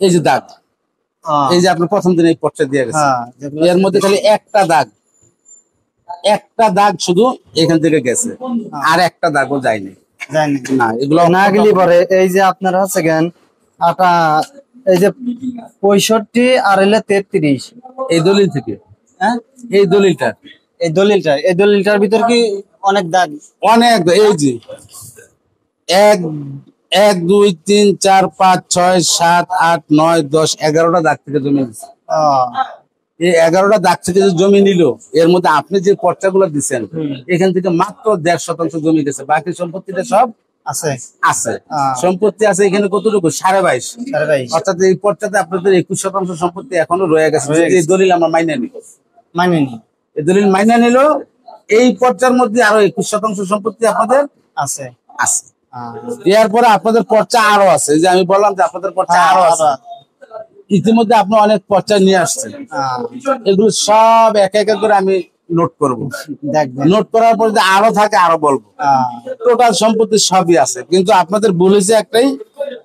এই যে দাগ, এই যে আপনার প্রথম দিন এই পর্চা দিয়ে গেছে, এর মধ্যে খালি একটা দাগ শুধু এখান থেকে গেছে, আর একটা দাগও যায়নি। না, এগুলো না গেলি পরে এই যে আপনার হচ্ছে গেন আটা, এই যে 65 আর হলে 33 এই দলিল থেকে, হ্যাঁ এই দলিলটার ভিতর কি অনেক দাগ? অনেক, এই যে 1 1 2 3 4 5 6 7 8 9 10 11টা দাগ থেকে জমি দিচ্ছে। এই 11টা দাগ থেকে যে জমি নিল, এর মধ্যে আপনি যে পর্চাগুলো দিচ্ছেন এখান থেকে মাত্র 1.5% জমি গেছে, বাকি সম্পত্তিটা সব আছে। সম্পত্তি আছে এখানে কতটুকু? 22.5। অর্থাৎ এই পর্চাতে আপনাদের 21% সম্পত্তি এখনো রয়ে গেছে। এই দলিল আমরা মাইনে নি, এই দলিল মাইনে নিল, এই পর্চার মধ্যে আরো 21% সম্পত্তি আপনাদের আছে। এরপরে আপনাদের পর্চা আরো আছে, যে আমি বললাম যে আপনাদের পর্চা আরো আছে। ইতিমধ্যে আপনি অনেক পর্চা নিয়ে আসছেন, এগুলো সব এক এক করে আমি নোট করব, নোট করার পর যদি আরো থাকে আরো বলবো। টোটাল সম্পত্তি সবই আছে, কিন্তু আপনাদের ভুল হয়েছে একটাই,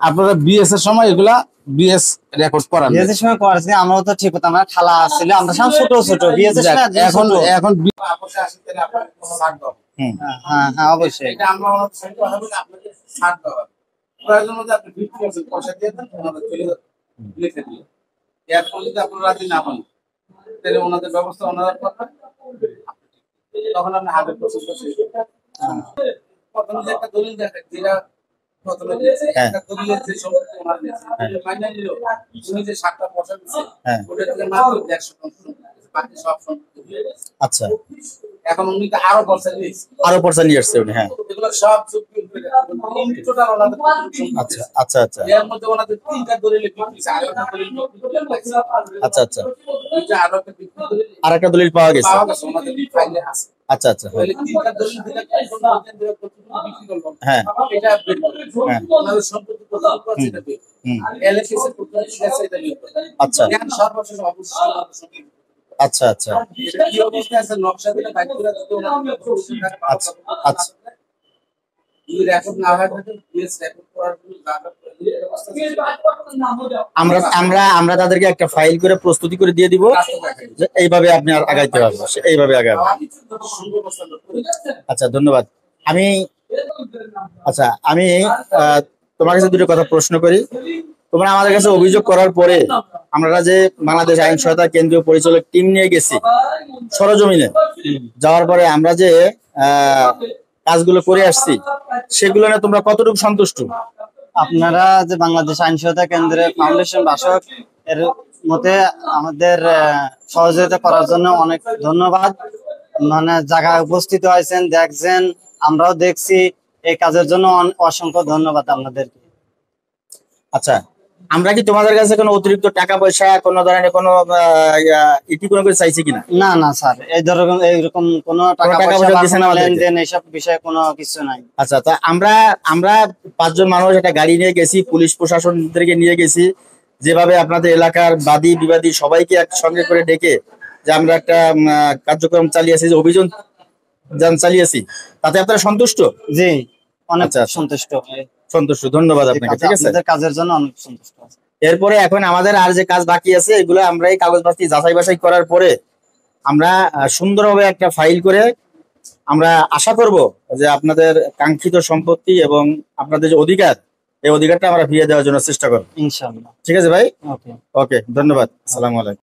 আপনারা বিএস এর সময় এগুলা বিএস রেকর্ড করান। বিএস এর সময় করাছি আমরা, তো ঠিক হতো, আমরা খালা ছিল, আমরা সব ছোট ছোট বিএস এর সময়। এখন হ্যাঁ অবশ্যই, এটা আমরা আপনাদের ছাড় দেওয়া প্রয়োজন মধ্যে আপনি 50% পয়সা দিয়ে দেন, ওনাদের চলে লিখে দিন। এরপর যদি আপনারা রাজি না হন, তাহলে ওনাদের ব্যবস্থা ওনারা করবেন, তখন আপনি 100% প্রথমে যে একটা দলিল দেখেন, যেটা প্রথমে একটা দলিলের যে সম্পত্তি ওনার নিয়েছে, মাইনে নিল উনি যে 7% দিচ্ছে, ওটা থেকে মাত্র 100%, বাকি সব সম্পত্তি। আচ্ছা, এখন উনি তো আরো পর্সেন্ট নিয়ে আসছে উনি। হ্যাঁ, এগুলো সব যুক্তি করে টোটাল ওনাদের। আচ্ছা আচ্ছা আচ্ছা, এর মধ্যে ওনাদের 3টা দলিল বিক্রি, আর একটা দলিল বিক্রি। আচ্ছা আচ্ছা, এটা আর একটা দলিল পাওয়া গেছে ওনাদের ফাইলে আছে। আচ্ছা আচ্ছা, তাহলে 3টা দলিল দিলে বিক্রি করব। হ্যাঁ, এটা ওনাদের সম্পত্তি কত আছে এটা বের, এলএসএস এর কত আছে এটা বের। আচ্ছা, জ্ঞান সর্বশেষ অবশ্যই। আচ্ছা আচ্ছা, এটা কি অবস্থা আছে নকশা দিলে বাইক করে দিতে ওনাদের। আচ্ছা আচ্ছা, এই রেকর্ড না হয় থাকে বিএস রেকর্ড করার জন্য আমরা তাদেরকে একটা ফাইল করে প্রস্তুতি করে দিয়ে দিব, যে এইভাবে আপনি আর আগাইতে পারবেন, এইভাবে আগাবেন। আচ্ছা ধন্যবাদ। আমি তোমার কাছে দুটো কথা প্রশ্ন করি। তোমরা আমাদের কাছে অভিযোগ করার পরে আমরা যে বাংলাদেশ আইন সহায়তা কেন্দ্রীয় পরিচালক টিম নিয়ে গেছি সরজমিনে, যাওয়ার পরে আমরা যে কাজগুলো করে আসছি, সেগুলো নিয়ে তোমরা কতটুকু সন্তুষ্ট? আপনারা যে বাংলাদেশ আইন সহায়তা কেন্দ্রের ফাউন্ডেশন বাসক এর মতে আমাদের সহযোগিতা করার জন্য অনেক ধন্যবাদ। মানে জায়গায় উপস্থিত হয়েছেন, দেখছেন, আমরাও দেখছি, এই কাজের জন্য অসংখ্য ধন্যবাদ আপনাদেরকে। আচ্ছা, আমরা কি তোমাদের কাছে কোনো অতিরিক্ত টাকা পয়সা কোনো ধরনের কোনো কোনো কিছু চাইছি কিনা? না না স্যার, এইরকম কোনো টাকা পয়সা দিছেন না, লেনদেন এইসব বিষয়ে কোনো কিছু নাই। আচ্ছা, তা আমরা 5 জন মানুষ একটা গাড়ি নিয়ে গেছি, পুলিশ প্রশাসনদেরকে নিয়ে গেছি, যেভাবে আপনাদের এলাকার বাদী বিবাদী সবাইকে একসঙ্গে করে ডেকে যে আমরা একটা কার্যক্রম চালিয়েছি, যে অভিযান চালিয়েছি, তাতে আপনারা সন্তুষ্ট? জি, অনেক সন্তুষ্ট। ধন্যবাদ আপনাকে। ঠিক আছে, আপনাদের কাজের জন্য অনেক সন্তুষ্ট। এরপরে এখন আমাদের আর যে কাজ বাকি আছে, এগুলো আমরা এই কাগজপত্র যাচাই বাছাই করার পরে আমরা সুন্দরভাবে একটা ফাইল করে আমরা আশা করব যে আপনাদের কাঙ্ক্ষিত সম্পত্তি এবং আপনাদের যে অধিকার, এই অধিকারটা আমরা ফিরিয়ে দেওয়ার জন্য চেষ্টা করব ইনশাআল্লাহ। ঠিক আছে ভাই, ওকে, ধন্যবাদ। আসসালামু আলাইকুম।